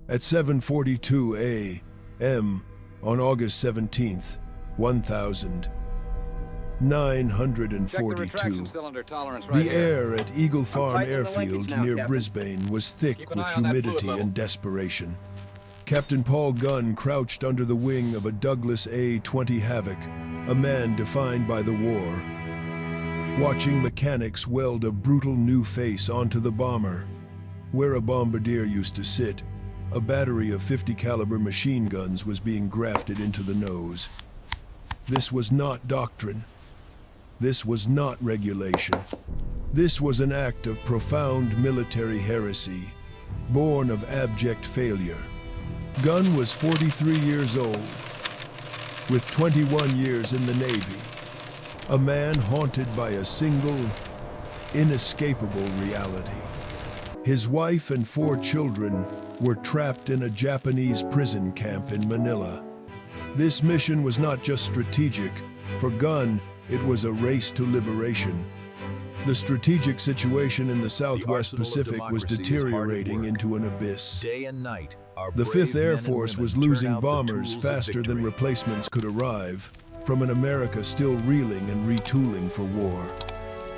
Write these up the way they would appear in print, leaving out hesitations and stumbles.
At 7:42 a.m. on August 17th, 1942, the air at Eagle Farm Airfield near Brisbane was thick with humidity and desperation. Captain Paul Gunn crouched under the wing of a Douglas A-20 Havoc, a man defined by the war, watching mechanics weld a brutal new face onto the bomber. Where a bombardier used to sit, a battery of 50 caliber machine guns was being grafted into the nose. This was not doctrine. This was not regulation. This was an act of profound military heresy, born of abject failure. Gunn was 43 years old, with 21 years in the Navy, a man haunted by a single, inescapable reality. His wife and 4 children were trapped in a Japanese prison camp in Manila. This mission was not just strategic. For Gunn, it was a race to liberation. The strategic situation in the Southwest Pacific was deteriorating into an abyss. Day and night, the 5th Air Force was losing bombers faster than replacements could arrive, from an America still reeling and retooling for war.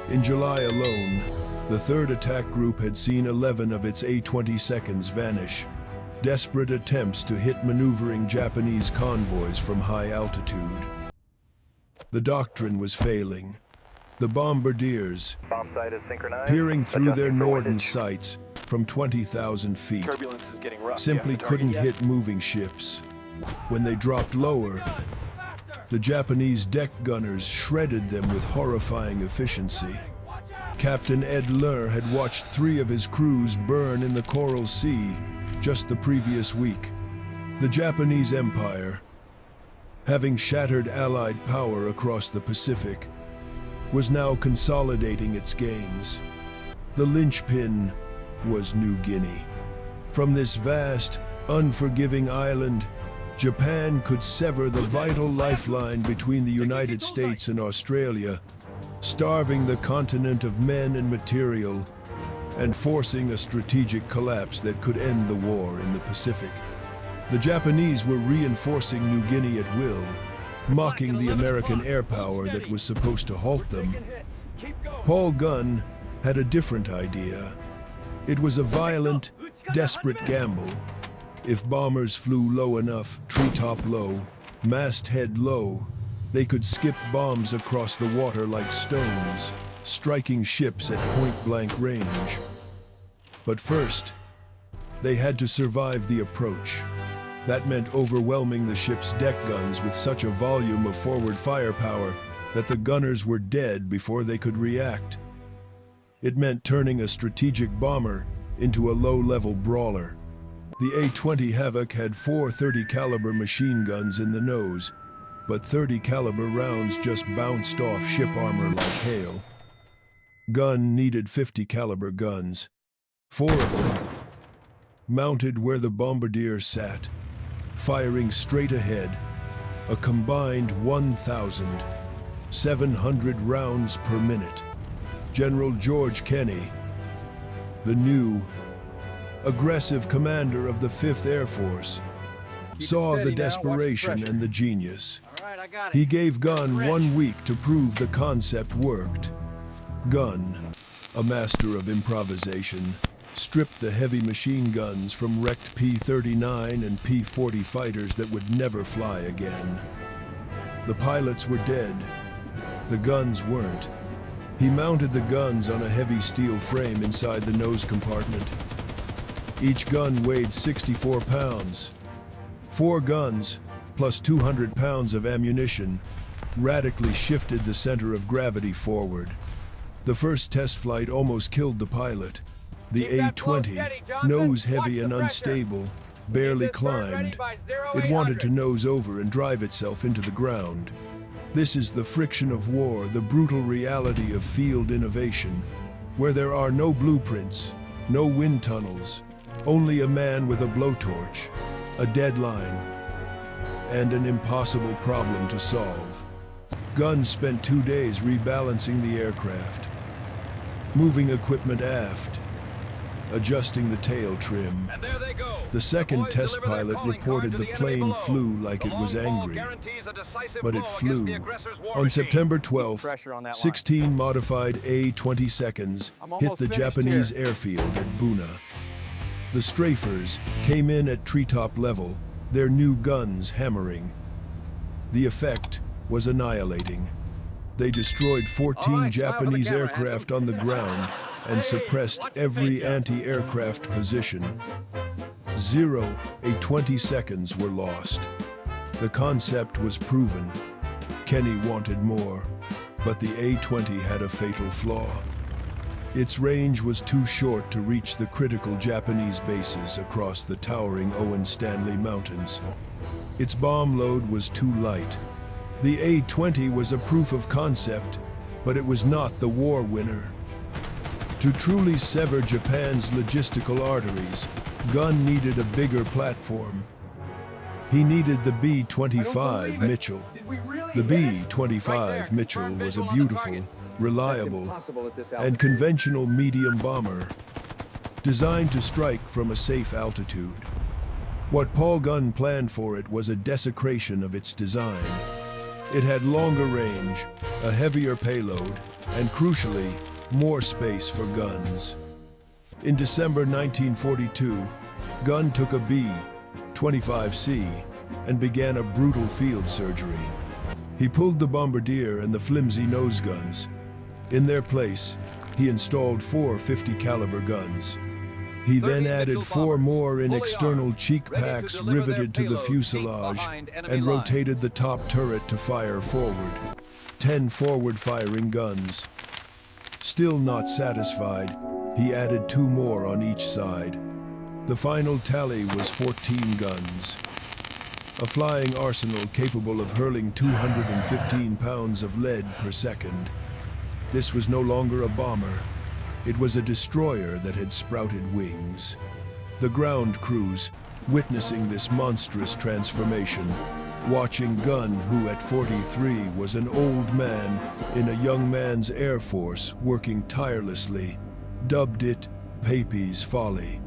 In July alone, the 3rd Attack Group had seen 11 of its A-22s vanish. Desperate attempts to hit maneuvering Japanese convoys from high altitude. The doctrine was failing. The bombardiers, peering through their Norden sights from 20,000 feet, simply couldn't hit moving ships. When they dropped lower, the Japanese deck gunners shredded them with horrifying efficiency. Captain Ed Lehr had watched 3 of his crews burn in the Coral Sea just the previous week. The Japanese Empire, having shattered Allied power across the Pacific, was now consolidating its gains. The linchpin was New Guinea. From this vast, unforgiving island, Japan could sever the vital lifeline between the United States and Australia, starving the continent of men and material, and forcing a strategic collapse that could end the war in the Pacific. The Japanese were reinforcing New Guinea at will, mocking the American air power that was supposed to halt them. Paul Gunn had a different idea. It was a violent, desperate gamble. If bombers flew low enough, treetop low, masthead low, they could skip bombs across the water like stones, striking ships at point-blank range. But first, they had to survive the approach. That meant overwhelming the ship's deck guns with such a volume of forward firepower that the gunners were dead before they could react. It meant turning a strategic bomber into a low-level brawler. The A-20 Havoc had 4 30 caliber machine guns in the nose, but 30 caliber rounds just bounced off ship armor like hail. Gunn needed 50 caliber guns, 4 of them, mounted where the bombardiers sat, firing straight ahead, a combined 1,700 rounds per minute. General George Kenney, the new, aggressive commander of the 5th Air Force, saw the desperation and the genius. He gave Gunn 1 week to prove the concept worked. Gunn, a master of improvisation, stripped the heavy machine guns from wrecked P-39 and P-40 fighters that would never fly again. The pilots were dead. The guns weren't. He mounted the guns on a heavy steel frame inside the nose compartment. Each gun weighed 64 pounds. 4 guns, plus 200 pounds of ammunition, radically shifted the center of gravity forward. The first test flight almost killed the pilot. The A-20, nose-heavy and unstable, barely climbed. It wanted to nose over and drive itself into the ground. This is the friction of war, the brutal reality of field innovation, where there are no blueprints, no wind tunnels, only a man with a blowtorch, a deadline, and an impossible problem to solve. Gunn spent 2 days rebalancing the aircraft, moving equipment aft, adjusting the tail trim. And there they go. The second test pilot reported the plane flew like it was angry, but it flew. On September 12th, 16 modified A-22s hit the Japanese airfield at Buna. The Strafers came in at treetop level, their new guns hammering. The effect was annihilating. They destroyed 14 Japanese aircraft on the ground and suppressed every anti-aircraft position. 0 A-22s were lost. The concept was proven. Kenny wanted more, but the A-20 had a fatal flaw. Its range was too short to reach the critical Japanese bases across the towering Owen Stanley Mountains. Its bomb load was too light. The A-20 was a proof of concept, but it was not the war winner. To truly sever Japan's logistical arteries, Gunn needed a bigger platform. He needed the B-25 Mitchell. The B-25 Mitchell was a beautiful, reliable, and conventional medium bomber, designed to strike from a safe altitude. What Paul Gunn planned for it was a desecration of its design. It had longer range, a heavier payload, and crucially, more space for guns. In December 1942, Gunn took a B-25C and began a brutal field surgery. He pulled the bombardier and the flimsy nose guns. In their place, he installed 4 50 caliber guns. He then added 4 more in external cheek packs riveted to the fuselage and rotated the top turret to fire forward. 10 forward-firing guns. Still not satisfied, he added 2 more on each side. The final tally was 14 guns. A flying arsenal capable of hurling 215 pounds of lead per second. This was no longer a bomber. It was a destroyer that had sprouted wings. The ground crews, witnessing this monstrous transformation, watching Gunn, who at 43 was an old man in a young man's air force working tirelessly, dubbed it Papy's Folly.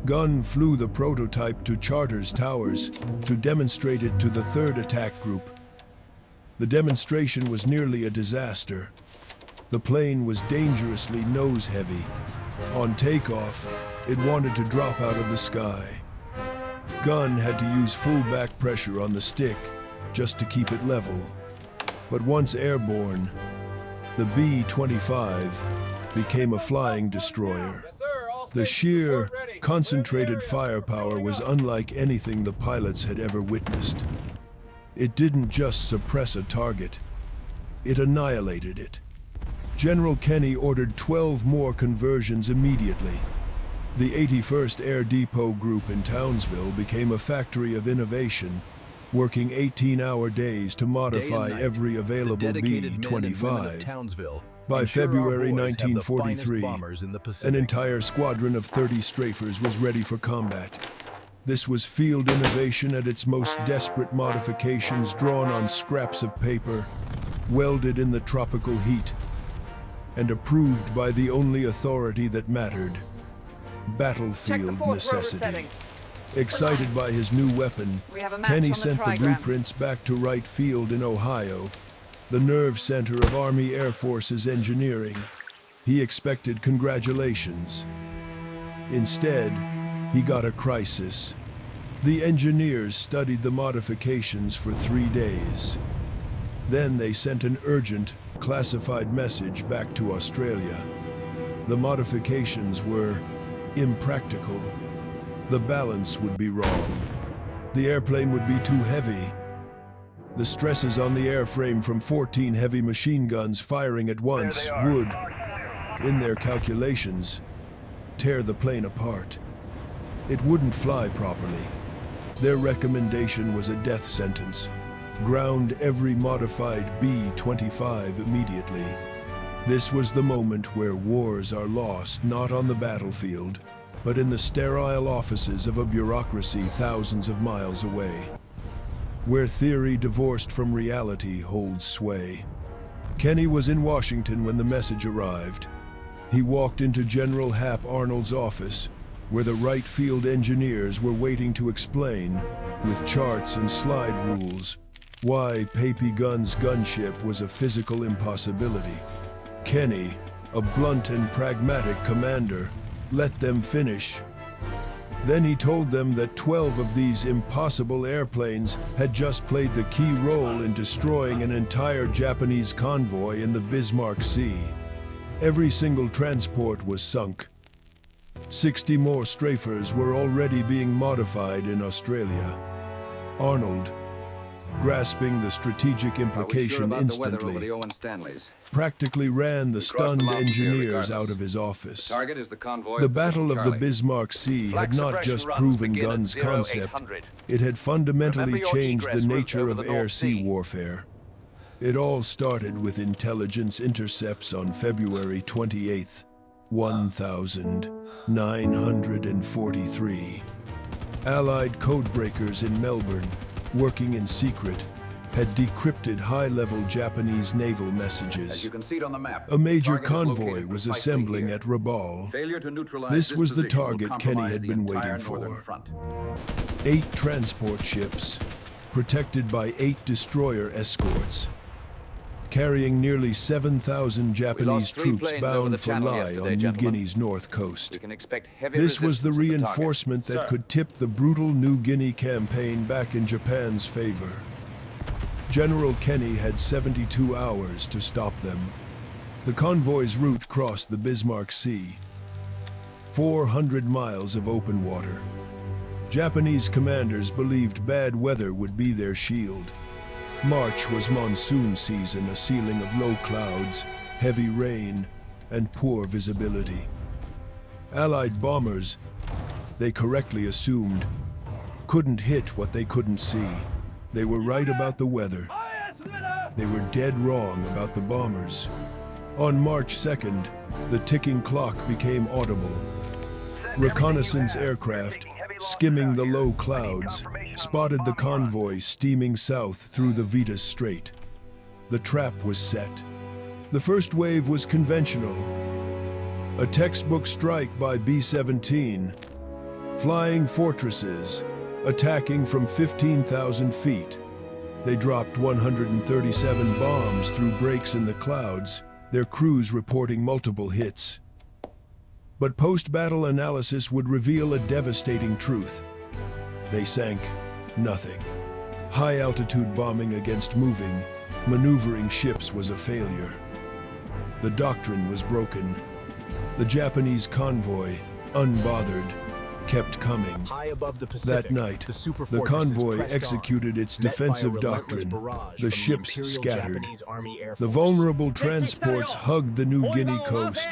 Gunn flew the prototype to Charters Towers to demonstrate it to the 3rd Attack Group. The demonstration was nearly a disaster. The plane was dangerously nose-heavy. On takeoff, it wanted to drop out of the sky. Gunn had to use full back pressure on the stick just to keep it level. But once airborne, the B-25 became a flying destroyer. The sheer, concentrated firepower was unlike anything the pilots had ever witnessed. It didn't just suppress a target, it annihilated it. General Kenny ordered 12 more conversions immediately. The 81st Air Depot Group in Townsville became a factory of innovation, working 18-hour days to modify every available B-25. By February 1943, an entire squadron of 30 Strafers was ready for combat. This was field innovation at its most desperate modifications, drawn on scraps of paper, welded in the tropical heat, and approved by the only authority that mattered: battlefield necessity. Excited by his new weapon, Kenny sent the blueprints back to Wright Field in Ohio, the nerve center of Army Air Forces engineering. He expected congratulations. Instead, he got a crisis. The engineers studied the modifications for 3 days. Then they sent an urgent, classified message back to Australia. The modifications were impractical. The balance would be wrong. The airplane would be too heavy. The stresses on the airframe from 14 heavy machine guns firing at once would, in their calculations, tear the plane apart. It wouldn't fly properly. Their recommendation was a death sentence: ground every modified B-25 immediately. This was the moment where wars are lost not on the battlefield, but in the sterile offices of a bureaucracy thousands of miles away, where theory divorced from reality holds sway. Kenny was in Washington when the message arrived. He walked into General Hap Arnold's office, where the right field engineers were waiting to explain, with charts and slide rules, why Papy Gunn's gunship was a physical impossibility. Kenny, a blunt and pragmatic commander, let them finish. Then he told them that 12 of these impossible airplanes had just played the key role in destroying an entire Japanese convoy in the Bismarck Sea. Every single transport was sunk. 60 more Strafers were already being modified in Australia. Arnold, grasping the strategic implication instantly, practically ran the stunned engineers out of his office. The Battle of the Bismarck Sea had not just proven Gunn's concept, it had fundamentally changed the nature of air-sea warfare. It all started with intelligence intercepts on February 28, 1943. Allied codebreakers in Melbourne, working in secret, had decrypted high-level Japanese naval messages. As you can see it on the map, a major convoy was assembling at Rabaul. This was the target Kenny had been waiting for. 8 transport ships, protected by 8 destroyer escorts, carrying nearly 7,000 Japanese troops bound for Lai on New Guinea's north coast. This was the reinforcement that could tip the brutal New Guinea campaign back in Japan's favor. General Kenny had 72 hours to stop them. The convoy's route crossed the Bismarck Sea. 400 miles of open water. Japanese commanders believed bad weather would be their shield. March was monsoon season, a ceiling of low clouds, heavy rain, and poor visibility. Allied bombers, they correctly assumed, couldn't hit what they couldn't see. They were right about the weather. They were dead wrong about the bombers. On March 2nd, the ticking clock became audible. Reconnaissance aircraft, skimming the low clouds, spotted the convoy steaming south through the Vitas Strait. The trap was set. The first wave was conventional. A textbook strike by B-17. Flying fortresses, attacking from 15,000 feet. They dropped 137 bombs through breaks in the clouds, their crews reporting multiple hits. But post-battle analysis would reveal a devastating truth. They sank nothing. High-altitude bombing against moving, maneuvering ships was a failure. The doctrine was broken. The Japanese convoy, unbothered, kept coming. High above the Pacific, that night, the convoy executed its defensive doctrine. The ships scattered. The vulnerable transports hugged the New Guinea coast,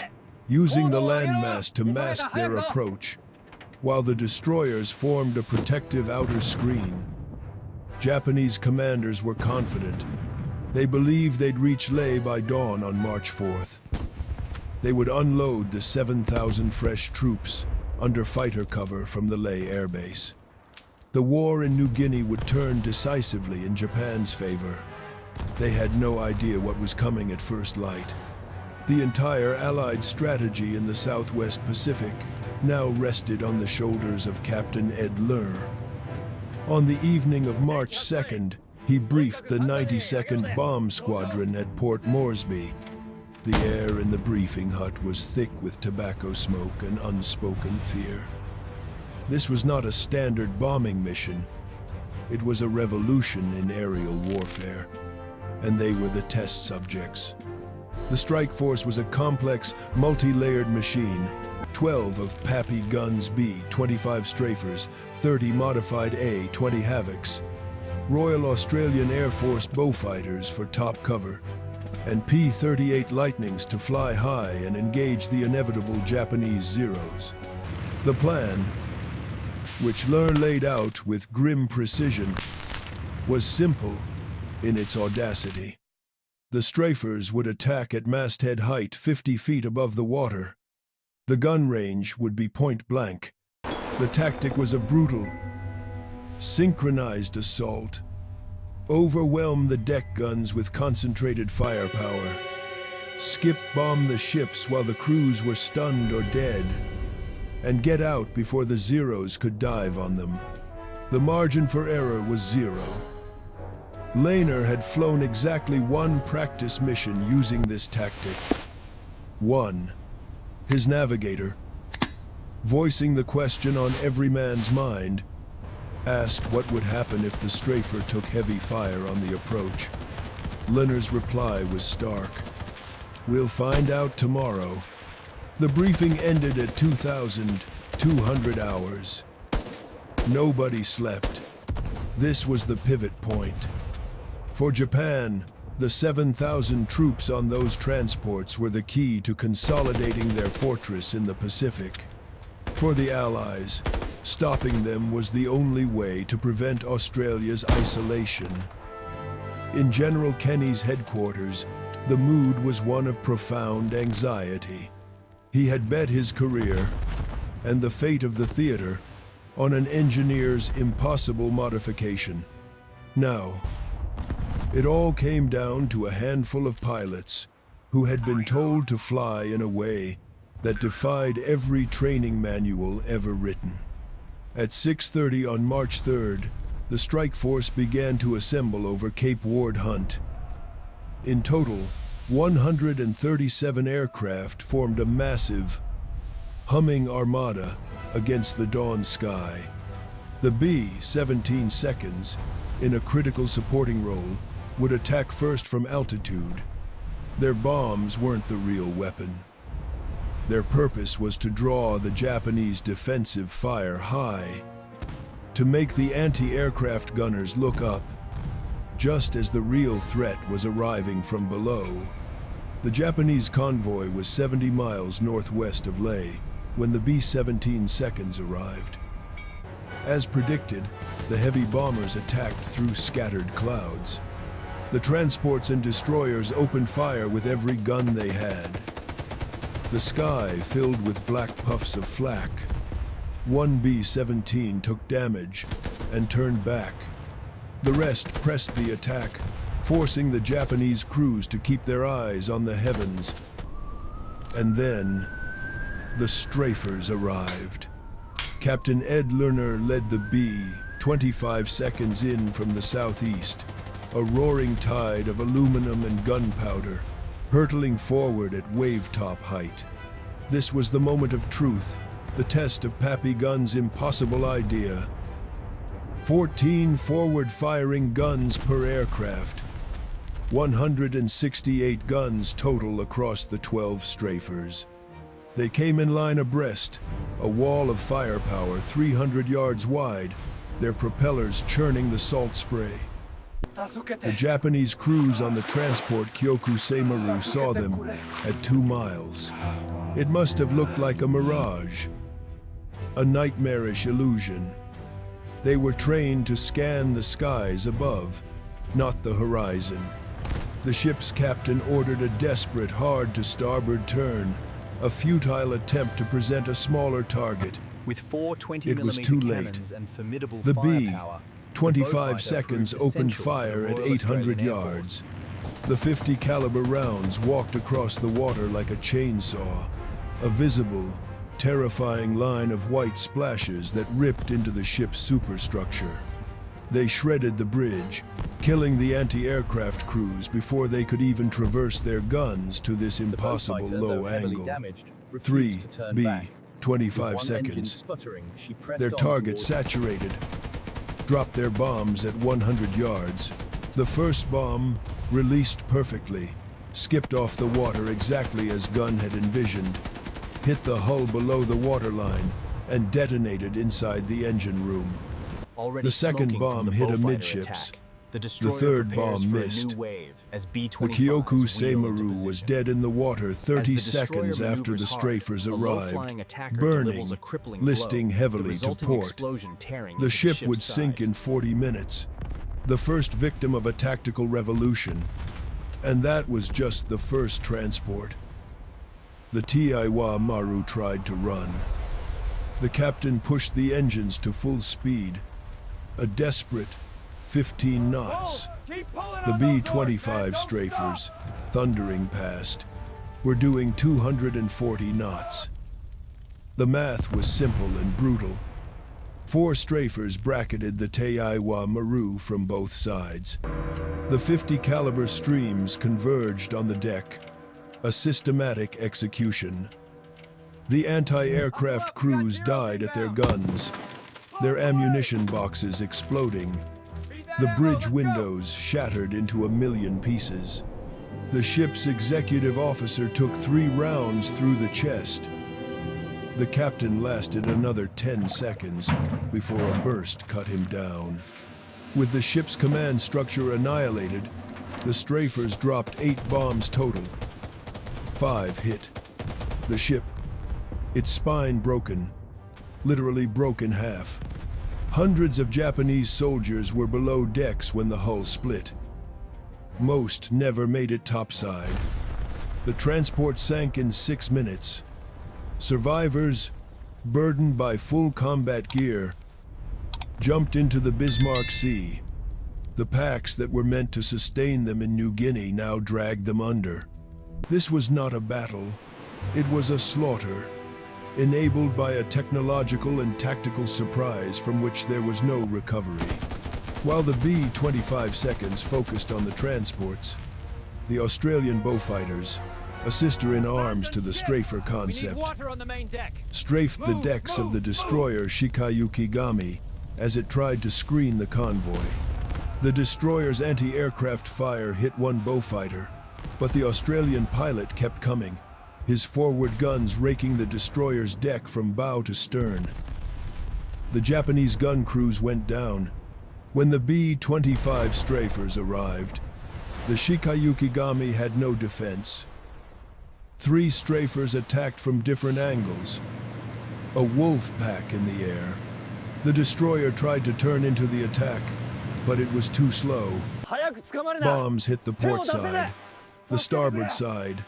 using the landmass to mask their approach, while the destroyers formed a protective outer screen. Japanese commanders were confident. They believed they'd reach Lae by dawn on March 4th. They would unload the 7,000 fresh troops under fighter cover from the Lae airbase. The war in New Guinea would turn decisively in Japan's favor. They had no idea what was coming at first light. The entire Allied strategy in the Southwest Pacific now rested on the shoulders of Captain Ed Lur. On the evening of March 2nd, he briefed the 92nd Bomb Squadron at Port Moresby. The air in the briefing hut was thick with tobacco smoke and unspoken fear. This was not a standard bombing mission. It was a revolution in aerial warfare, and they were the test subjects. The strike force was a complex, multi-layered machine. 12 of Papy Gunn's B-25 Strafers, 30 modified A-20 Havocs, Royal Australian Air Force Beaufighters for top cover, and P-38 Lightnings to fly high and engage the inevitable Japanese Zeros. The plan, which Lur laid out with grim precision, was simple in its audacity. The Strafers would attack at masthead height 50 feet above the water. The gun range would be point blank. The tactic was a brutal, synchronized assault. Overwhelm the deck guns with concentrated firepower. Skip bomb the ships while the crews were stunned or dead. and get out before the Zeros could dive on them. The margin for error was 0. Lehner had flown exactly one practice mission using this tactic. 1. His navigator, voicing the question on every man's mind, asked what would happen if the Strafer took heavy fire on the approach. Lehner's reply was stark. "We'll find out tomorrow." The briefing ended at 2,200 hours. Nobody slept. This was the pivot point. For Japan, the 7,000 troops on those transports were the key to consolidating their fortress in the Pacific. For the Allies, stopping them was the only way to prevent Australia's isolation. In General Kenny's headquarters, the mood was one of profound anxiety. He had bet his career, and the fate of the theater, on an engineer's impossible modification. Now, it all came down to a handful of pilots who had been told to fly in a way that defied every training manual ever written. At 6:30 on March 3rd, the strike force began to assemble over Cape Ward Hunt. In total, 137 aircraft formed a massive, humming armada against the dawn sky. The B-17 seconds, in a critical supporting role, would attack first from altitude. Their bombs weren't the real weapon. Their purpose was to draw the Japanese defensive fire high, to make the anti-aircraft gunners look up, just as the real threat was arriving from below. The Japanese convoy was 70 miles northwest of Leh when the B-17 seconds arrived. As predicted, the heavy bombers attacked through scattered clouds. The transports and destroyers opened fire with every gun they had. The sky filled with black puffs of flak. One B-17 took damage and turned back. The rest pressed the attack, forcing the Japanese crews to keep their eyes on the heavens. And then, the Strafers arrived. Captain Ed Lerner led the B, 25 seconds in from the southeast, a roaring tide of aluminum and gunpowder, hurtling forward at wave-top height. This was the moment of truth, the test of Papy Gunn's impossible idea. 14 forward-firing guns per aircraft. 168 guns total across the 12 Strafers. They came in line abreast, a wall of firepower 300 yards wide, their propellers churning the salt spray. The Japanese crews on the transport Kyoku Seimaru saw them at 2 miles. It must have looked like a mirage, a nightmarish illusion. They were trained to scan the skies above, not the horizon. The ship's captain ordered a desperate hard-to-starboard turn, a futile attempt to present a smaller target. With 4 It was too late. and formidable The firepower, B, 25 Beaufighter seconds proved opened essential for fire the at Royal 800 Australian Air yards. The 50 caliber rounds walked across the water like a chainsaw, a visible, terrifying line of white splashes that ripped into the ship's superstructure. They shredded the bridge, killing the anti-aircraft crews before they could even traverse their guns to this The impossible Beaufighter, low though heavily angle. damaged, refused 3 to turn B, back. 25 With one engine seconds. sputtering, she pressed Their on target towards saturated, dropped their bombs at 100 yards. The first bomb, released perfectly, skipped off the water exactly as Gunn had envisioned, hit the hull below the waterline, and detonated inside the engine room. Already The second smoking from bomb the hit Beaufighter amidships. attack, the destroyer third prepares bomb for a missed. new wave as The B-25s Kyoku wheel into Seimaru was position. dead in the water 30 As the destroyer seconds after the maneuvers hard, strafers a arrived, low-flying attacker burning, delivers a crippling listing blow, heavily the to resulting port. explosion tearing The into ship ship's would sink side. in 40 minutes, the first victim of a tactical revolution. And that was just the first transport. The Taiwa Maru tried to run. The captain pushed the engines to full speed, a desperate 15 knots. The B-25 strafers, thundering past, were doing 240 knots. The math was simple and brutal. 4 strafers bracketed the Taiwa Maru from both sides. The 50 caliber streams converged on the deck, a systematic execution. The anti-aircraft crews died at their guns, their ammunition boxes exploding. The bridge windows shattered into 1,000,000 pieces. The ship's executive officer took 3 rounds through the chest. The captain lasted another 10 seconds before a burst cut him down. With the ship's command structure annihilated, the strafers dropped 8 bombs total. 5 hit the ship, its spine broken, literally broke in half. Hundreds of Japanese soldiers were below decks when the hull split. Most never made it topside. The transport sank in 6 minutes. Survivors, burdened by full combat gear, jumped into the Bismarck Sea. The packs that were meant to sustain them in New Guinea now dragged them under. This was not a battle. It was a slaughter, enabled by a technological and tactical surprise from which there was no recovery. While the B-25 seconds focused on the transports, the Australian bowfighters, a sister in arms to the Strafer concept, strafed the decks of the destroyer Shikayukigami as it tried to screen the convoy. The destroyer's anti-aircraft fire hit one bowfighter, but the Australian pilot kept coming, his forward guns raking the destroyer's deck from bow to stern. The Japanese gun crews went down. When the B-25 strafers arrived, the Shikayukigami had no defense. 3 strafers attacked from different angles. A wolf pack in the air. The destroyer tried to turn into the attack, but it was too slow. Bombs hit the port side, the starboard side,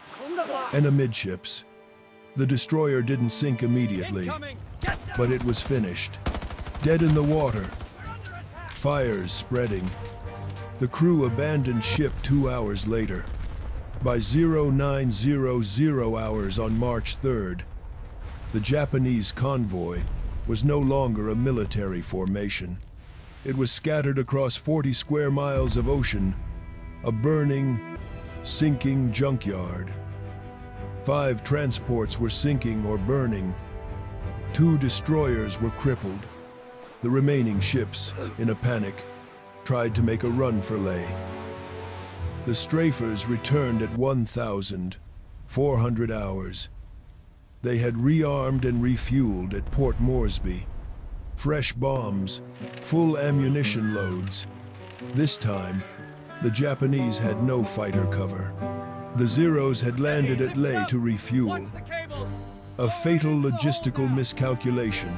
and amidships. The destroyer didn't sink immediately, but it was finished. Dead in the water. Fires spreading. The crew abandoned ship 2 hours later. By 0900 hours on March 3rd, the Japanese convoy was no longer a military formation. It was scattered across 40 square miles of ocean, a burning, sinking junkyard. 5 transports were sinking or burning. 2 destroyers were crippled. The remaining ships, in a panic, tried to make a run for Leh. The strafers returned at 1,400 hours. They had rearmed and refueled at Port Moresby. Fresh bombs, full ammunition loads. This time, the Japanese had no fighter cover. The Zeros had landed at Leh to refuel. A fatal logistical miscalculation.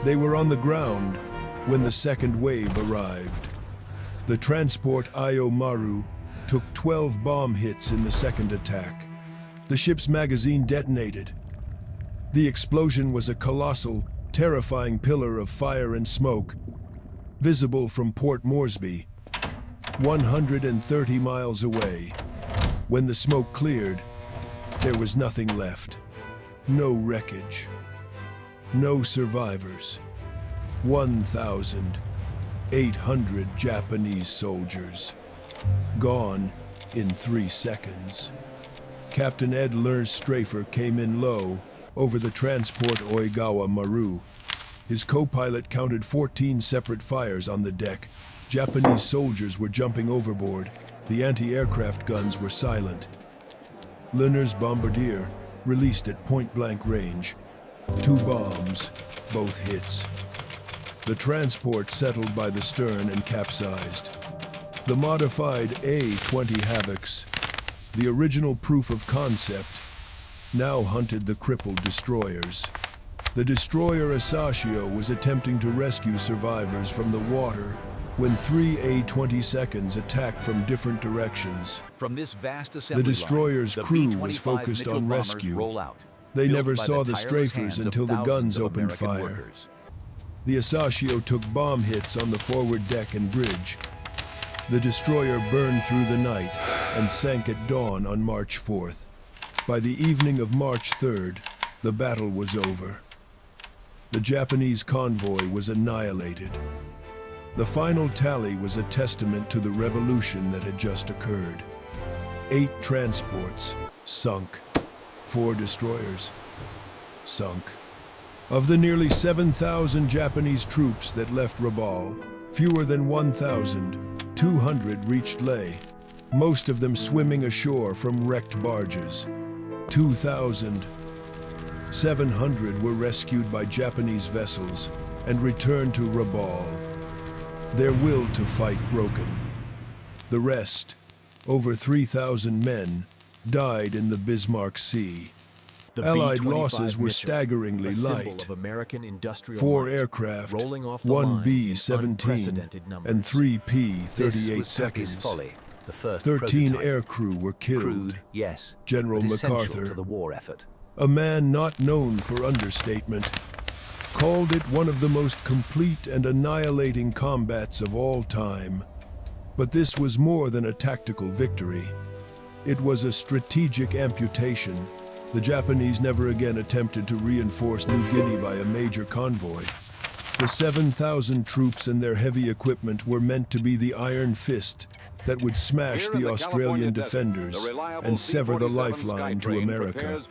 They were on the ground when the second wave arrived. The transport Io Maru took 12 bomb hits in the second attack. The ship's magazine detonated. The explosion was a colossal, terrifying pillar of fire and smoke, visible from Port Moresby, 130 miles away. When the smoke cleared, there was nothing left. No wreckage. No survivors. 1,800 Japanese soldiers. Gone in 3 seconds. Captain Ed Ler's Strafer came in low over the transport Oigawa Maru. His co-pilot counted 14 separate fires on the deck. Japanese soldiers were jumping overboard. The anti-aircraft guns were silent. Lerner's bombardier released at point-blank range. 2 bombs, both hits. The transport settled by the stern and capsized. The modified A-20 Havocs, the original proof of concept, now hunted the crippled destroyers. The destroyer Asashio was attempting to rescue survivors from the water when 3 A-20 seconds attacked from different directions. From this vast assembly The destroyer's line, crew the was B-25 focused Mitchell on bombers rescue. roll out, They built never by saw the tireless strafers hands of until the thousands guns of opened American fire. workers. The Asashio took bomb hits on the forward deck and bridge. The destroyer burned through the night and sank at dawn on March 4th. By the evening of March 3rd, The battle was over. The Japanese convoy was annihilated. The final tally was a testament to the revolution that had just occurred. 8 transports sunk. 4 destroyers sunk. Of the nearly 7,000 Japanese troops that left Rabaul, fewer than 1,200 reached Leh, most of them swimming ashore from wrecked barges. 2,700 were rescued by Japanese vessels and returned to Rabaul, their will to fight broken. The rest, over 3,000 men, died in the Bismarck Sea. The Allied B-25 losses were Mitchell, staggeringly a symbol light. of American industrial 4 might, aircraft, rolling off the 1 lines in B-17 unprecedented numbers. and 3 This P-38 was Papy's seconds. Folly, the first 13 prototype. aircrew were killed. Crude, yes, General but essential MacArthur, to the war effort. a man not known for understatement, called it one of the most complete and annihilating combats of all time. But this was more than a tactical victory. It was a strategic amputation. The Japanese never again attempted to reinforce New Guinea by a major convoy. The 7,000 troops and their heavy equipment were meant to be the iron fist that would smash the Australian defenders and sever the lifeline to America.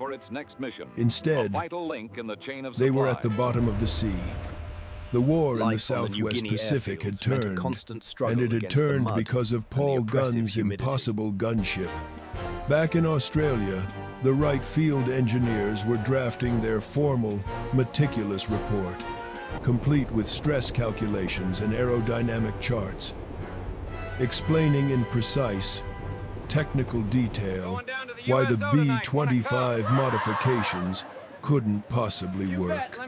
Instead, they were at the bottom of the sea. The war in the Southwest Pacific had turned, and it had turned because of Paul Gunn's impossible gunship. Back in Australia, the Wright Field engineers were drafting their formal, meticulous report, complete with stress calculations and aerodynamic charts, explaining in precise, technical detail why the B-25 modifications couldn't possibly work.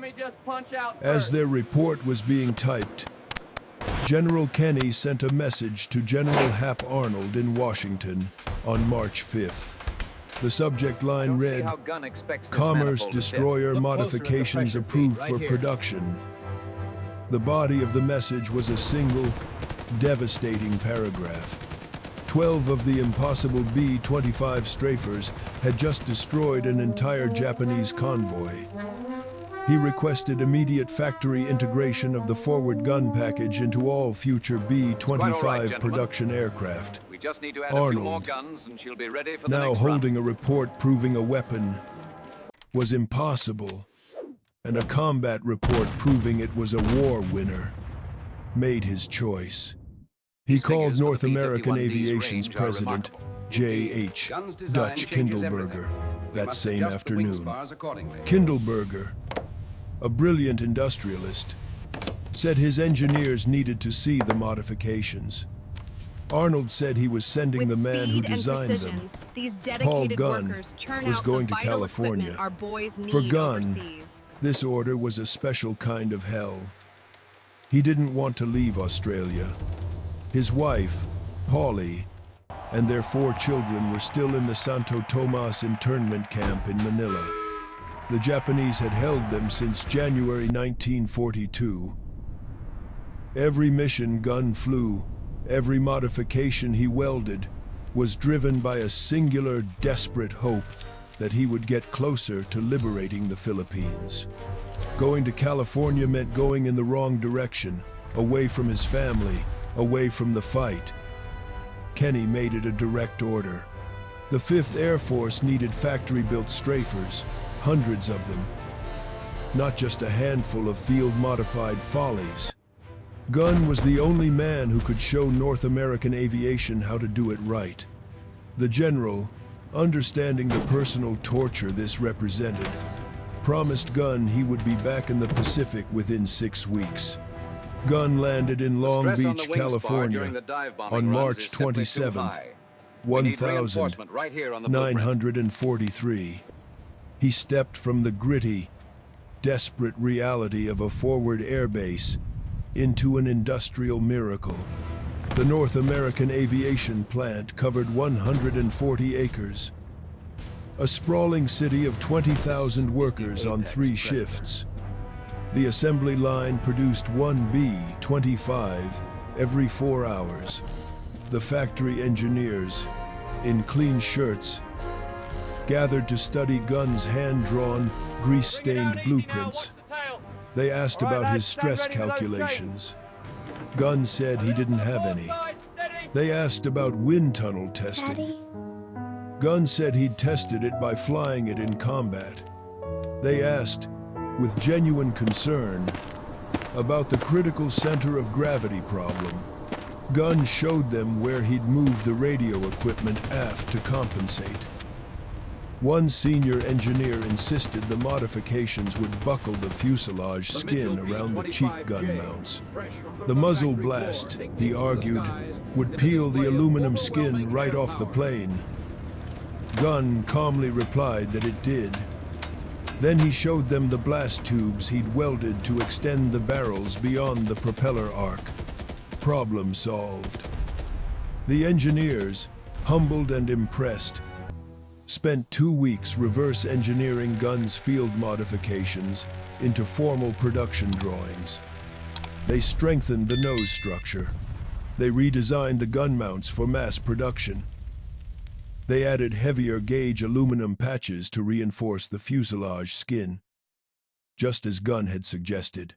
As their report was being typed, General Kenny sent a message to General Hap Arnold in Washington on March 5th. The subject line read, "Commerce Destroyer Modifications Approved for Production." The body of the message was a single, devastating paragraph. 12 of the impossible B-25 Strafers had just destroyed an entire Japanese convoy. He requested immediate factory integration of the forward gun package into all future B-25 production aircraft. We just need to add a few more Arnold, guns and she'll be ready for the now next holding run. a report proving a weapon, was impossible, and a combat report proving it was a war winner, made his choice. He These called figures North for the American B-51B's Aviation's range are president, remarkable. J.H. Gunn's design Dutch changes Kindleberger, everything. We that must same adjust the wing afternoon. spars accordingly. Kindleberger, a brilliant industrialist, said his engineers needed to see the modifications. Arnold said he was sending With the man who speed and designed precision, them. these Paul dedicated Gunn workers churn was out going the to vital California. equipment our boys need For Gunn, overseas. this order was a special kind of hell. He didn't want to leave Australia. His wife, Folly, and their 4 children were still in the Santo Tomas internment camp in Manila. The Japanese had held them since January 1942. Every mission Gunn flew, every modification he welded, was driven by a singular, desperate hope that he would get closer to liberating the Philippines. Going to California meant going in the wrong direction, away from his family, away from the fight. Kenny made it a direct order. The 5th Air Force needed factory-built Strafers, hundreds of them, not just a handful of field-modified Follies. Gunn was the only man who could show North American aviation how to do it right. The general, understanding the personal torture this represented, promised Gunn he would be back in the Pacific within 6 weeks. Gunn landed in Long Stress on the Beach, wing spar California during the dive bombing on runs March is simply too 27th, high. We need reinforcement right here on the blueprint. 1943. He stepped from the gritty, desperate reality of a forward airbase into an industrial miracle. The North American aviation plant covered 140 acres, a sprawling city of 20,000 workers on 3 shifts. The assembly line produced 1 B-25 every 4 hours. The factory engineers, in clean shirts, gathered to study Gunn's hand-drawn, grease-stained blueprints. They asked about his stress calculations. Gunn said he didn't have any. They asked about wind tunnel testing. Daddy? Gunn said he'd tested it by flying it in combat. They asked, with genuine concern, about the critical center of gravity problem. Gunn showed them where he'd moved the radio equipment aft to compensate. One senior engineer insisted the modifications would buckle the fuselage skin around the cheek gun mounts. The muzzle blast, he argued, would peel the aluminum skin right off the plane. Gunn calmly replied that it did. Then he showed them the blast tubes he'd welded to extend the barrels beyond the propeller arc. Problem solved. The engineers, humbled and impressed, spent 2 weeks reverse engineering Gunn's field modifications into formal production drawings. They strengthened the nose structure. They redesigned the gun mounts for mass production. They added heavier gauge aluminum patches to reinforce the fuselage skin, just as Gunn had suggested.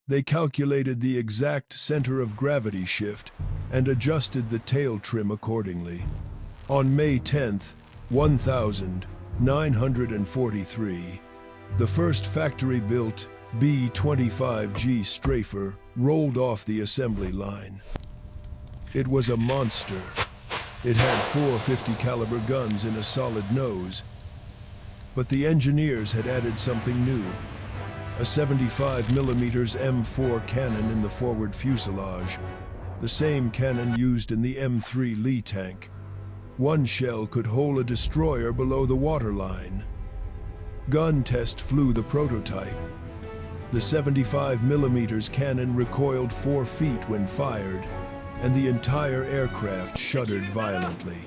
They calculated the exact center of gravity shift and adjusted the tail trim accordingly. On May 10th, 1943, the first factory-built B-25G Strafer rolled off the assembly line. It was a monster. It had 4 50 caliber guns in a solid nose. But the engineers had added something new. A 75mm M4 cannon in the forward fuselage, the same cannon used in the M3 Lee tank. One shell could hole a destroyer below the waterline. Gun test flew the prototype. The 75mm cannon recoiled 4 feet when fired, and the entire aircraft shuddered violently.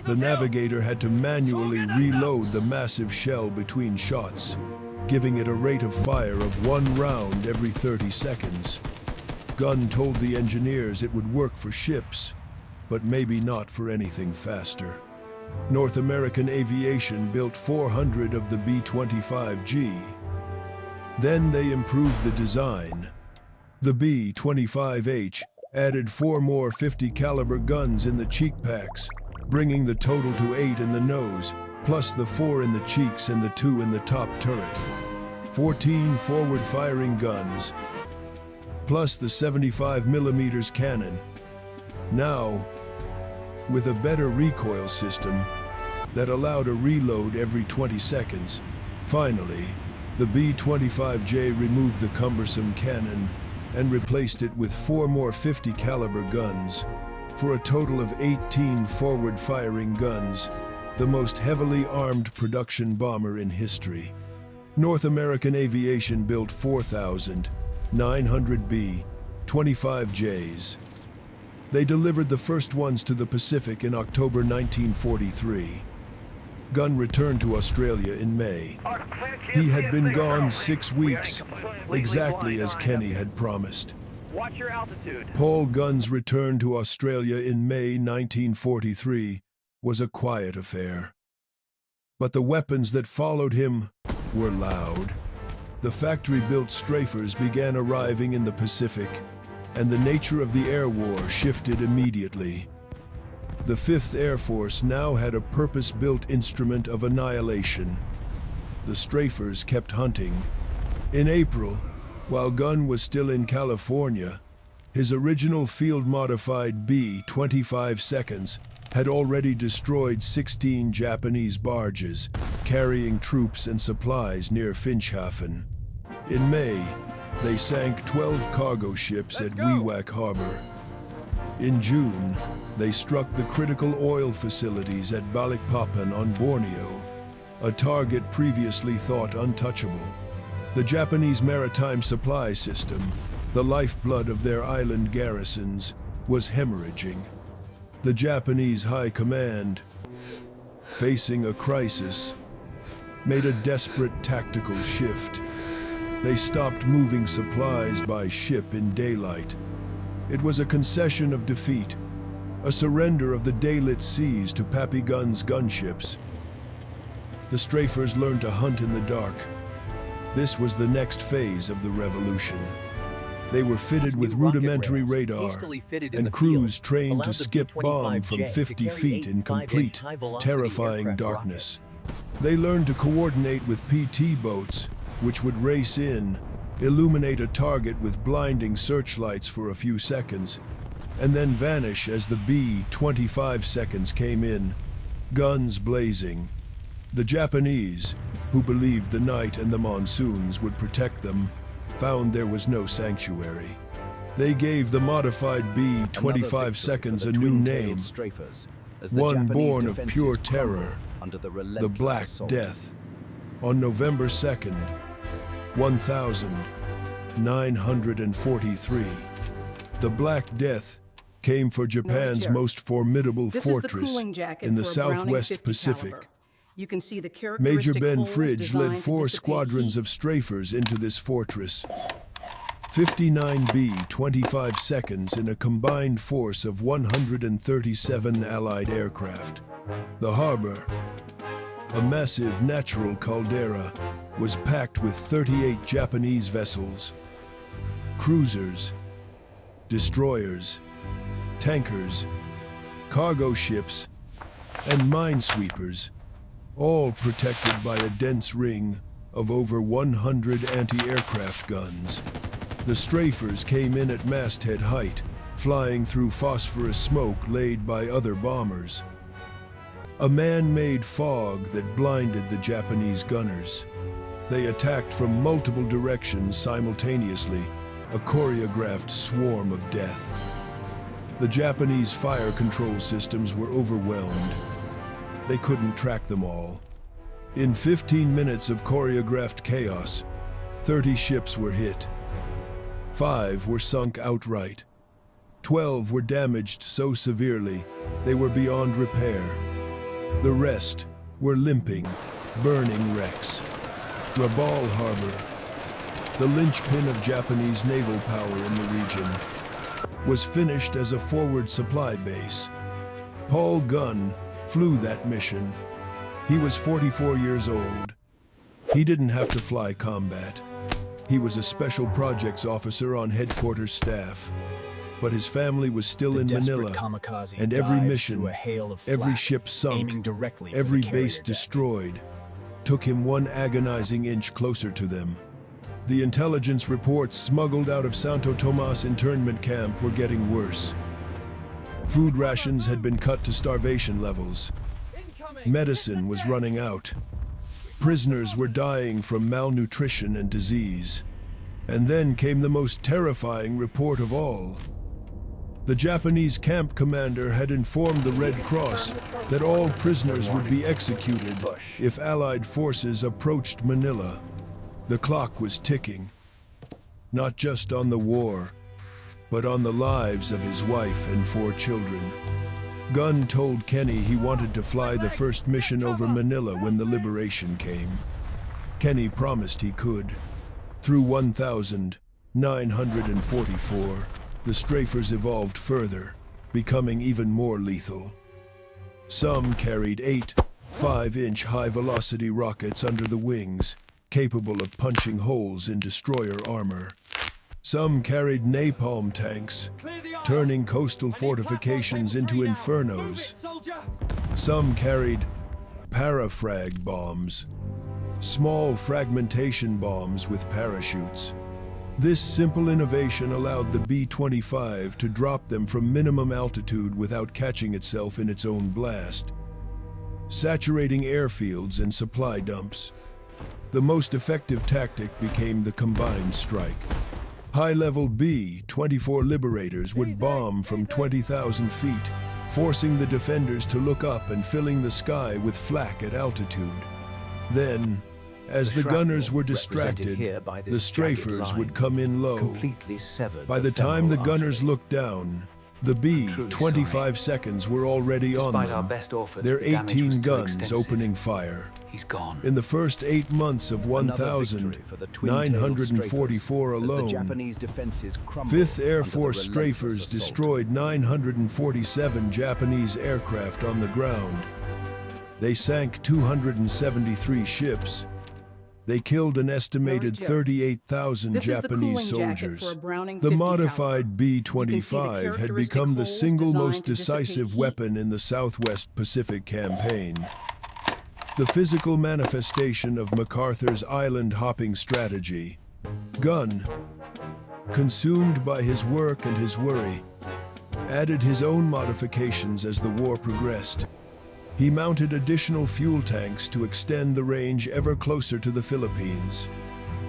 The navigator had to manually reload the massive shell between shots, giving it a rate of fire of 1 round every 30 seconds. Gunn told the engineers it would work for ships, but maybe not for anything faster. North American Aviation built 400 of the B-25G. Then they improved the design. The B-25H added 4 more 50 caliber guns in the cheek packs, bringing the total to 8 in the nose, plus the 4 in the cheeks and the 2 in the top turret. 14 forward-firing guns, plus the 75mm cannon. Now, with a better recoil system that allowed a reload every 20 seconds, finally, the B-25J removed the cumbersome cannon and replaced it with 4 more 50 caliber guns, for a total of 18 forward-firing guns, the most heavily armed production bomber in history. North American Aviation built 4,900 B-25Js. They delivered the first ones to the Pacific in October 1943. Gunn returned to Australia in May. He had been gone 6 weeks, exactly as Kenny had promised. Watch your altitude. Paul Gunn's return to Australia in May 1943 was a quiet affair. But the weapons that followed him were loud. The factory-built Strafers began arriving in the Pacific, and the nature of the air war shifted immediately. The 5th Air Force now had a purpose-built instrument of annihilation. The Strafers kept hunting. In April, while Gunn was still in California, his original field-modified B-25 seconds had already destroyed 16 Japanese barges carrying troops and supplies near Finschhafen. In May, they sank 12 cargo ships at Wewak Harbor. In June, they struck the critical oil facilities at Balikpapan on Borneo, a target previously thought untouchable. The Japanese maritime supply system, the lifeblood of their island garrisons, was hemorrhaging. The Japanese High Command, facing a crisis, made a desperate tactical shift. They stopped moving supplies by ship in daylight. It was a concession of defeat, a surrender of the daylit seas to Papy Gunn's gunships. the Strafers learned to hunt in the dark. This was the next phase of the revolution. They were fitted with rudimentary radar and crews trained to skip bomb from 50 feet in complete, terrifying darkness. They learned to coordinate with PT boats, which would race in, illuminate a target with blinding searchlights for a few seconds, and then vanish as the B-25 seconds came in, guns blazing. The Japanese, who believed the night and the monsoons would protect them, found there was no sanctuary. They gave the modified B-25 seconds a new name, one born of pure terror, the Black Death. On November 2nd, 1943, the Black Death came for Japan's most formidable fortress in the Southwest Pacific. You can see the Major Ben holes Fridge led designed to 4 dissipate squadrons heat. of Strafers into this fortress. 59 B-25 seconds in a combined force of 137 Allied aircraft. The harbor, a massive natural caldera, was packed with 38 Japanese vessels, cruisers, destroyers, tankers, cargo ships, and minesweepers, all protected by a dense ring of over 100 anti-aircraft guns. The Strafers came in at masthead height, flying through phosphorus smoke laid by other bombers. A man-made fog that blinded the Japanese gunners. They attacked from multiple directions simultaneously, a choreographed swarm of death. The Japanese fire control systems were overwhelmed. They couldn't track them all. In 15 minutes of choreographed chaos, 30 ships were hit. 5 were sunk outright. 12 were damaged so severely they were beyond repair. The rest were limping, burning wrecks. Rabaul Harbor, the linchpin of Japanese naval power in the region, was finished as a forward supply base. Paul Gunn flew that mission. He was 44 years old. He didn't have to fly combat. He was a special projects officer on headquarters staff. But his family was still in Manila, and every mission, every ship sunk, every base destroyed, took him one agonizing inch closer to them. The intelligence reports smuggled out of Santo Tomas internment camp were getting worse. Food rations had been cut to starvation levels. Medicine was running out. Prisoners were dying from malnutrition and disease. And then came the most terrifying report of all. The Japanese camp commander had informed the Red Cross that all prisoners would be executed if Allied forces approached Manila. The clock was ticking, not just on the war, but on the lives of his wife and 4 children. Gunn told Kenny he wanted to fly the first mission over Manila when the liberation came. Kenny promised he could. Through 1944, the Strafers evolved further, becoming even more lethal. Some carried 8 5-inch high-velocity rockets under the wings, capable of punching holes in destroyer armor. Some carried napalm tanks, turning coastal fortifications into infernos. Some carried parafrag bombs, small fragmentation bombs with parachutes. This simple innovation allowed the B-25 to drop them from minimum altitude without catching itself in its own blast, saturating airfields and supply dumps. The most effective tactic became the combined strike. High-level B-24 Liberators would bomb from 20,000 feet, forcing the defenders to look up and filling the sky with flak at altitude. Then, as the gunners were distracted, the Strafers would come in low. By the time the gunners looked down, the B-25 seconds were already on them, their 18 guns opening fire. He's gone. In the first 8 months of 1944 alone, 5th Air Force Strafers destroyed 947 Japanese aircraft on the ground. They sank 273 ships. They killed an estimated 38,000 Japanese soldiers. The modified B-25 had become the single most decisive weapon in the Southwest Pacific campaign. The physical manifestation of MacArthur's island-hopping strategy. Gunn, consumed by his work and his worry, added his own modifications as the war progressed. He mounted additional fuel tanks to extend the range ever closer to the Philippines.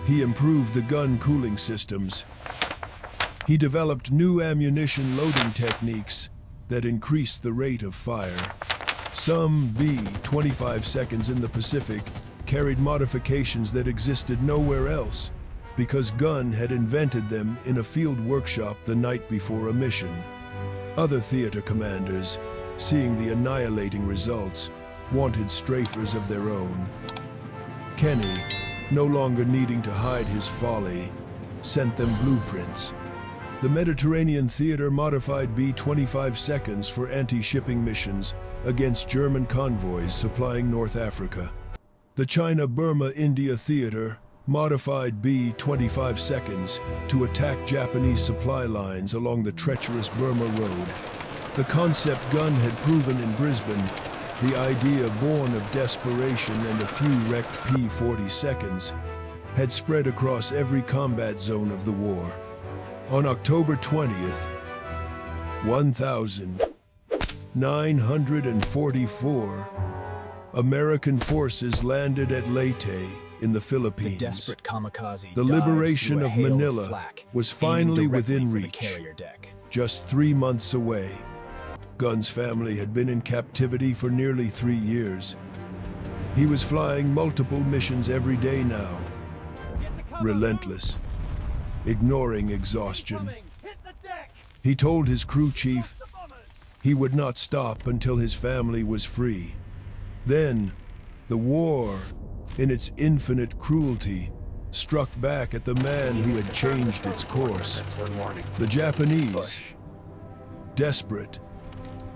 He improved the gun cooling systems. He developed new ammunition loading techniques that increased the rate of fire. Some B-25 seconds in the Pacific carried modifications that existed nowhere else because Gunn had invented them in a field workshop the night before a mission. Other theater commanders, seeing the annihilating results, wanted strafers of their own. Kenny, no longer needing to hide his folly, sent them blueprints. The Mediterranean theater modified B-25 seconds for anti-shipping missions against German convoys supplying North Africa. The China-Burma-India theater modified B-25 seconds to attack Japanese supply lines along the treacherous Burma Road. The concept Gunn had proven in Brisbane, the idea born of desperation and a few wrecked P-40 seconds, had spread across every combat zone of the war. On October 20th, 1944, American forces landed at Leyte in the Philippines. The desperate kamikaze the liberation of Manila was finally within reach, just 3 months away. Gunn's family had been in captivity for nearly 3 years. He was flying multiple missions every day now, relentless, ignoring exhaustion. He told his crew chief he would not stop until his family was free. Then, the war, in its infinite cruelty, struck back at the man who had changed its course. The Japanese, desperate,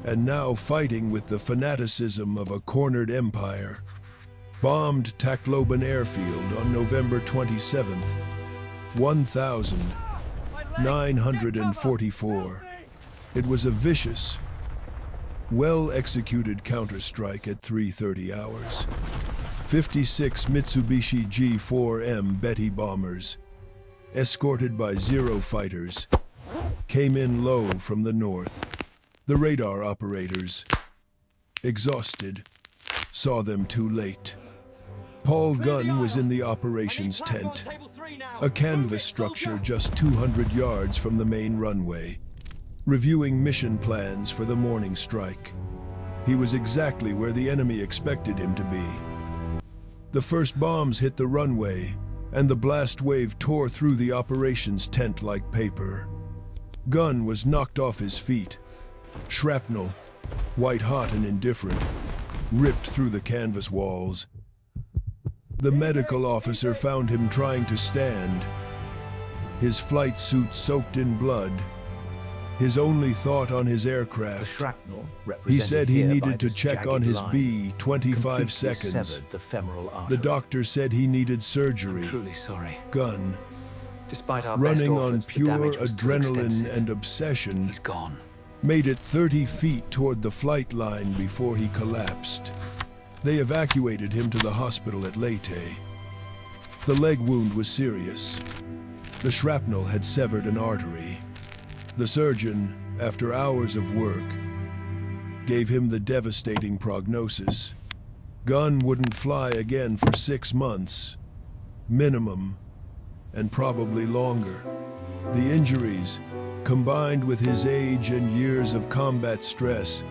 and now fighting with the fanaticism of a cornered empire, bombed Tacloban airfield on November 27th, 1944. It was a vicious, well-executed counterstrike at 3:30 hours. 56 Mitsubishi G4M Betty bombers, escorted by Zero fighters, came in low from the north. The radar operators, exhausted, saw them too late. Paul Gunn was in the operations tent, a canvas structure just 200 yards from the main runway, reviewing mission plans for the morning strike. He was exactly where the enemy expected him to be. The first bombs hit the runway, and the blast wave tore through the operations tent like paper. Gunn was knocked off his feet. Shrapnel, white-hot and indifferent, ripped through the canvas walls. The medical officer found him trying to stand, his flight suit soaked in blood, his only thought on his aircraft. He said he needed to check on his B-25 seconds. The doctor said he needed surgery. I'm truly sorry. Gunn, Despite our running best on efforts, the pure damage was too adrenaline extensive. and obsession, He's gone. made it 30 feet toward the flight line before he collapsed. They evacuated him to the hospital at Leyte. The leg wound was serious. The shrapnel had severed an artery. The surgeon, after hours of work, gave him the devastating prognosis. Gunn wouldn't fly again for 6 months, minimum, and probably longer. The injuries, combined with his age and years of combat stress,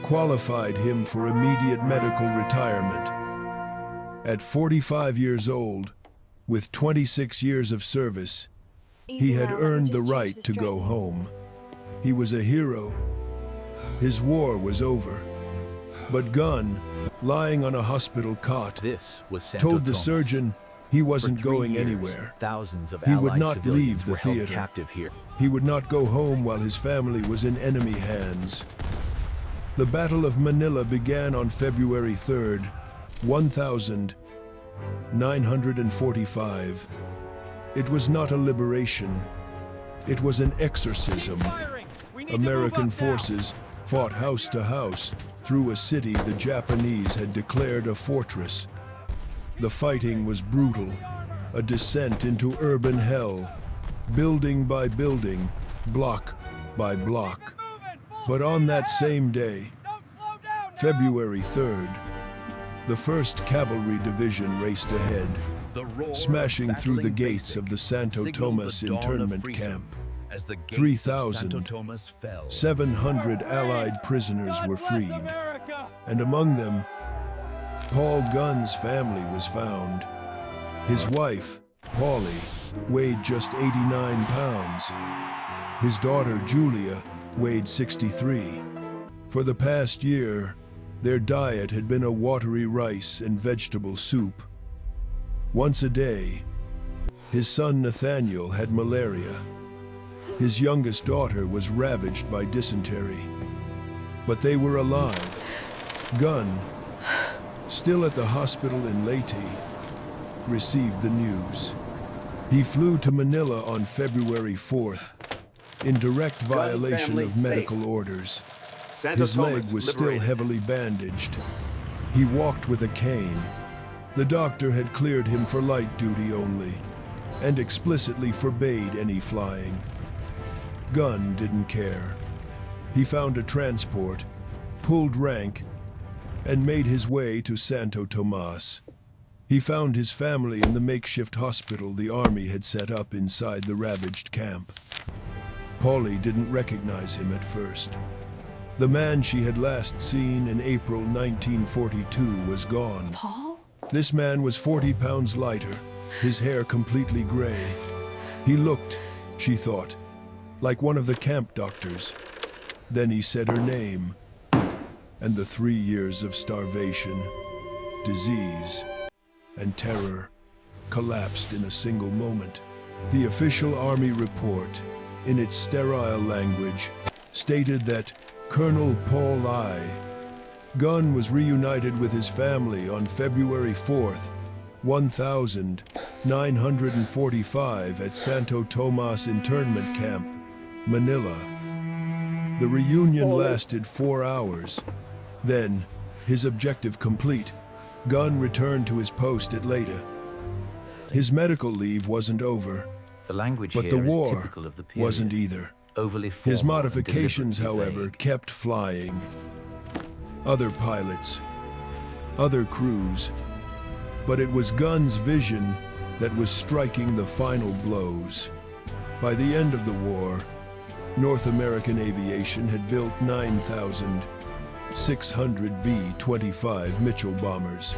qualified him for immediate medical retirement. At 45 years old, with 26 years of service, he had earned the right to go home. He was a hero. His war was over. But Gunn, lying on a hospital cot, This was Santo told the Tomas. surgeon he For wasn't 3 going years, anywhere. Thousands of He would Allied not civilians leave the were held theater. captive here. He would not go home while his family was in enemy hands. The Battle of Manila began on February 3rd, 1945. It was not a liberation. It was an exorcism. American forces fought house to house through a city the Japanese had declared a fortress. The fighting was brutal, a descent into urban hell, building by building, block by block. But on that same day, February 3rd, the 1st Cavalry Division raced ahead, smashing through the gates of the Santo Tomas internment camp. 3,700 Allied prisoners were freed, and among them, Paul Gunn's family was found. His wife, Folly, weighed just 89 pounds. His daughter, Julia, weighed 63. For the past year, their diet had been a watery rice and vegetable soup. Once a day, his son Nathaniel had malaria. His youngest daughter was ravaged by dysentery. But they were alive. Gunn, still at the hospital in Leyte, received the news. He flew to Manila on February 4th, in direct violation of medical orders. His leg was still heavily bandaged. He walked with a cane. The doctor had cleared him for light duty only, and explicitly forbade any flying. Gunn didn't care. He found a transport, pulled rank, and made his way to Santo Tomas. He found his family in the makeshift hospital the army had set up inside the ravaged camp. Folly didn't recognize him at first. The man she had last seen in April 1942 was gone. Paul? This man was 40 pounds lighter, his hair completely gray. He looked, she thought, like one of the camp doctors. Then he said her name, and the 3 years of starvation, disease, and terror collapsed in a single moment. The official army report, in its sterile language, stated that Colonel Paul I. Gunn was reunited with his family on February 4th, 1945 at Santo Tomas internment camp, Manila. The reunion lasted 4 hours. Then, his objective complete, Gunn returned to his post at Leyte. His medical leave wasn't over, The language but here the is war typical of the period. wasn't either. Overly His formal and modifications, deliberately however, vague. kept flying. Other pilots, other crews. But it was Gunn's vision that was striking the final blows. By the end of the war, North American aviation had built 9,600 B-25 Mitchell bombers.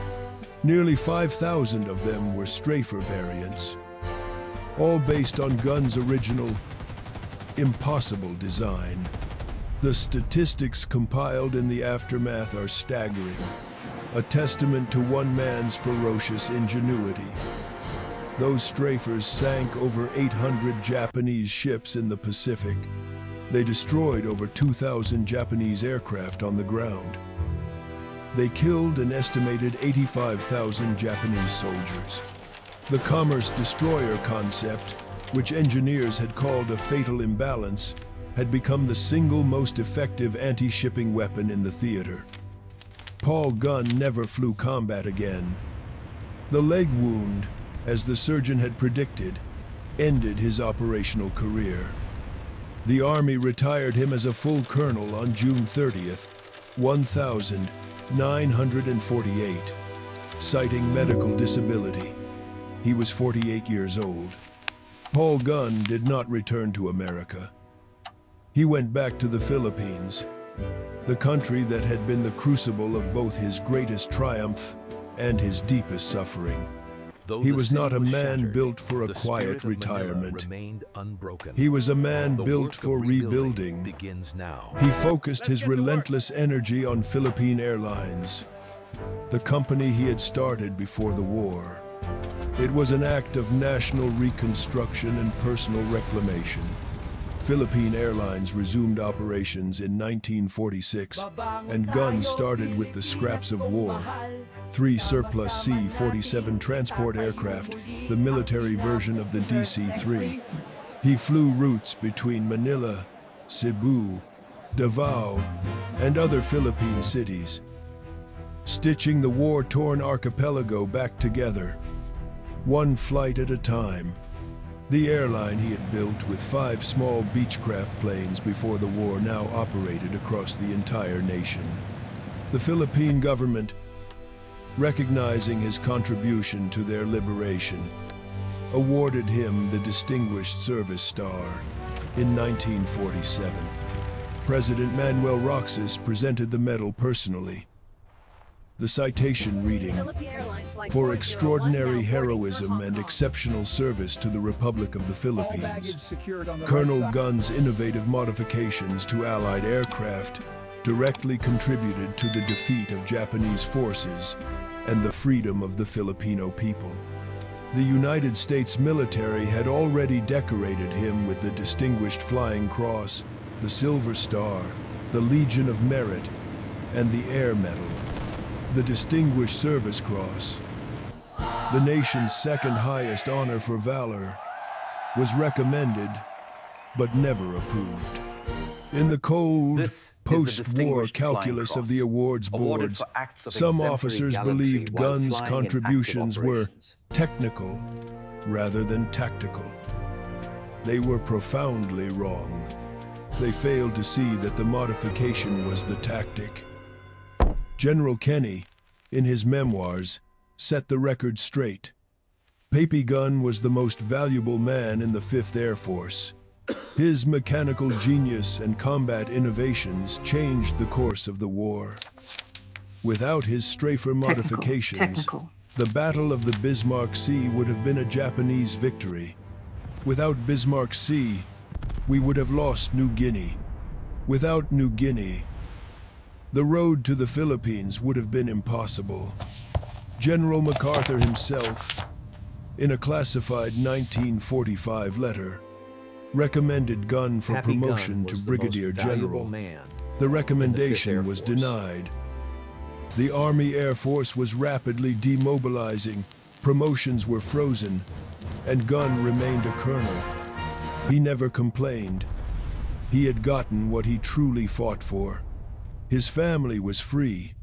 Nearly 5,000 of them were Strafer variants, all based on Gunn's original impossible design. The statistics compiled in the aftermath are staggering, a testament to one man's ferocious ingenuity. Those Strafers sank over 800 Japanese ships in the Pacific. They destroyed over 2,000 Japanese aircraft on the ground. They killed an estimated 85,000 Japanese soldiers. The commerce destroyer concept, which engineers had called a fatal imbalance, had become the single most effective anti-shipping weapon in the theater. Paul Gunn never flew combat again. The leg wound, as the surgeon had predicted, ended his operational career. The Army retired him as a full colonel on June 30th, 1948, citing medical disability. He was 48 years old. Paul Gunn did not return to America. He went back to the Philippines, the country that had been the crucible of both his greatest triumph and his deepest suffering. He was not a man built for a quiet retirement. He was a man built for rebuilding. He focused his relentless energy on Philippine Airlines, the company he had started before the war. It was an act of national reconstruction and personal reclamation. Philippine Airlines resumed operations in 1946, and Gunn started with the scraps of war. 3 surplus C-47 transport aircraft, the military version of the DC-3. He flew routes between Manila, Cebu, Davao, and other Philippine cities, stitching the war-torn archipelago back together, one flight at a time. The airline he had built with 5 small Beechcraft planes before the war now operated across the entire nation. The Philippine government, recognizing his contribution to their liberation, awarded him the Distinguished Service Star in 1947. President Manuel Roxas presented the medal personally. The citation reading, "For extraordinary heroism and exceptional service to the Republic of the Philippines, Colonel Gunn's innovative modifications to Allied aircraft directly contributed to the defeat of Japanese forces and the freedom of the Filipino people." The United States military had already decorated him with the Distinguished Flying Cross, the Silver Star, the Legion of Merit, and the Air Medal. The Distinguished Service Cross, the nation's second highest honor for valor, was recommended but never approved. In the cold, post-war calculus of the awards boards, some officers believed Gunn's contributions were technical rather than tactical. They were profoundly wrong. They failed to see that the modification was the tactic. General Kenny, in his memoirs, set the record straight. Papy Gunn was the most valuable man in the 5th Air Force. His mechanical genius and combat innovations changed the course of the war. Without his Strafer modifications, the Battle of the Bismarck Sea would have been a Japanese victory. Without Bismarck Sea, we would have lost New Guinea. Without New Guinea, the road to the Philippines would have been impossible. General MacArthur himself, in a classified 1945 letter, recommended Gunn for promotion to Brigadier General. The recommendation was denied. The Army Air Force was rapidly demobilizing, promotions were frozen, and Gunn remained a colonel. He never complained. He had gotten what he truly fought for. His family was free.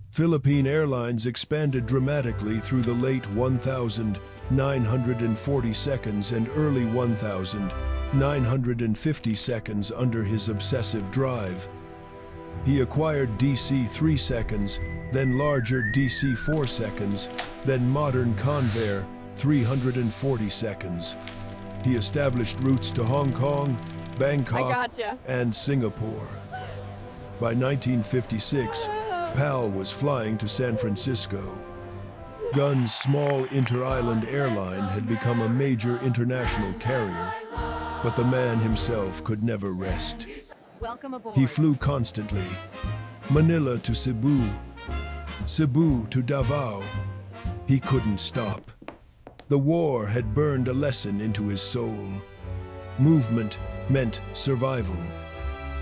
Philippine Airlines expanded dramatically through the late 1942nd and early 1952nd under his obsessive drive. He acquired DC-3 seconds, then larger DC-4 seconds, then modern Convair 340 seconds. He established routes to Hong Kong, Bangkok, and Singapore. By 1956, PAL was flying to San Francisco. Gunn's small inter-island airline had become a major international carrier, but the man himself could never rest. He flew constantly, Manila to Cebu, Cebu to Davao. He couldn't stop. The war had burned a lesson into his soul. Movement meant survival.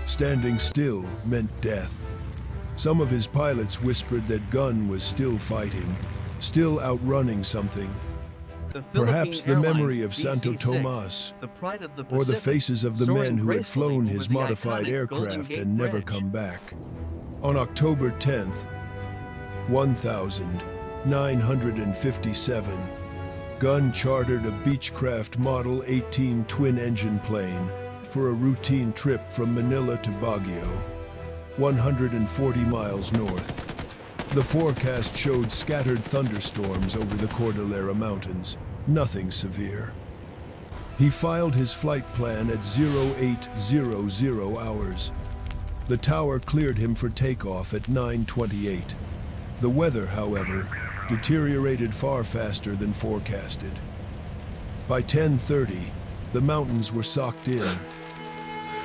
Standing still meant death. Some of his pilots whispered that Gunn was still fighting, still outrunning something. Perhaps the memory of Santo Tomas, or the faces of the men who had flown his modified aircraft and never come back. On October 10th, 1957, Gunn chartered a Beechcraft Model 18 twin-engine plane for a routine trip from Manila to Baguio, 140 miles north. The forecast showed scattered thunderstorms over the Cordillera Mountains, nothing severe. He filed his flight plan at 0800 hours. The tower cleared him for takeoff at 9:28. The weather, however, deteriorated far faster than forecasted. By 10:30, the mountains were socked in.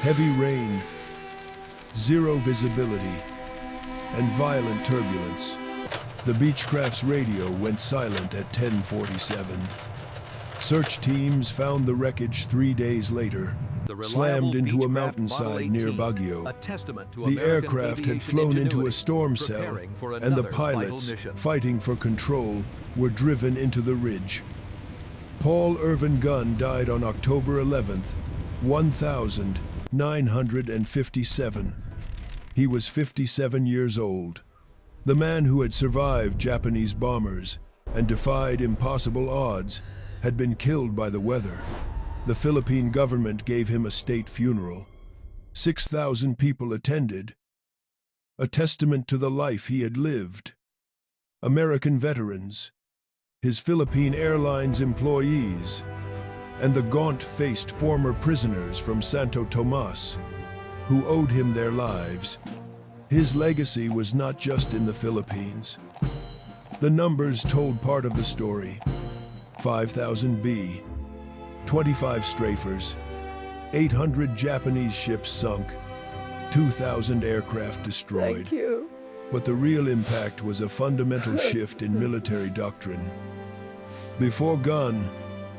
Heavy rain, zero visibility, and violent turbulence. The Beechcraft's radio went silent at 10:47. Search teams found the wreckage 3 days later. slammed into a mountainside near Baguio. The aircraft had flown into a storm cell, and the pilots, fighting for control, were driven into the ridge. Paul Irvin Gunn died on October 11th, 1957. He was 57 years old. The man who had survived Japanese bombers and defied impossible odds had been killed by the weather. The Philippine government gave him a state funeral. 6,000 people attended, a testament to the life he had lived. American veterans, his Philippine Airlines employees, and the gaunt-faced former prisoners from Santo Tomas, who owed him their lives. His legacy was not just in the Philippines. The numbers told part of the story. 5,000 B, 25 Strafers, 800 Japanese ships sunk, 2,000 aircraft destroyed. Thank you. But the real impact was a fundamental shift in military doctrine. Before Gunn,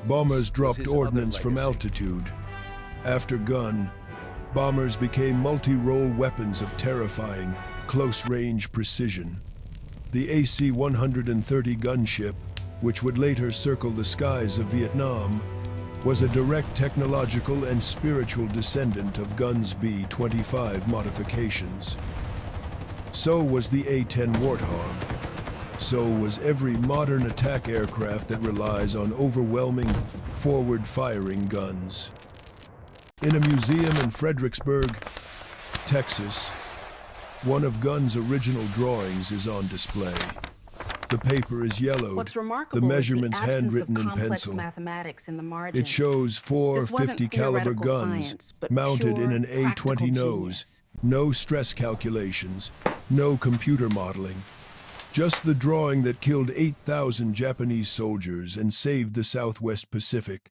bombers dropped ordnance from altitude. After Gunn, bombers became multi-role weapons of terrifying, close-range precision. The AC-130 gunship, which would later circle the skies of Vietnam, was a direct technological and spiritual descendant of Gunn's B-25 modifications. So was the A-10 Warthog. So was every modern attack aircraft that relies on overwhelming, forward-firing guns. In a museum in Fredericksburg, Texas, one of Gunn's original drawings is on display. The paper is yellowed, What's remarkable the measurements is the absence handwritten of in complex pencil. mathematics in the margins. It shows four This wasn't 50 caliber theoretical guns science, but mounted in pure, an A-20 practical nose. genius. No stress calculations, no computer modeling. Just the drawing that killed 8,000 Japanese soldiers and saved the Southwest Pacific.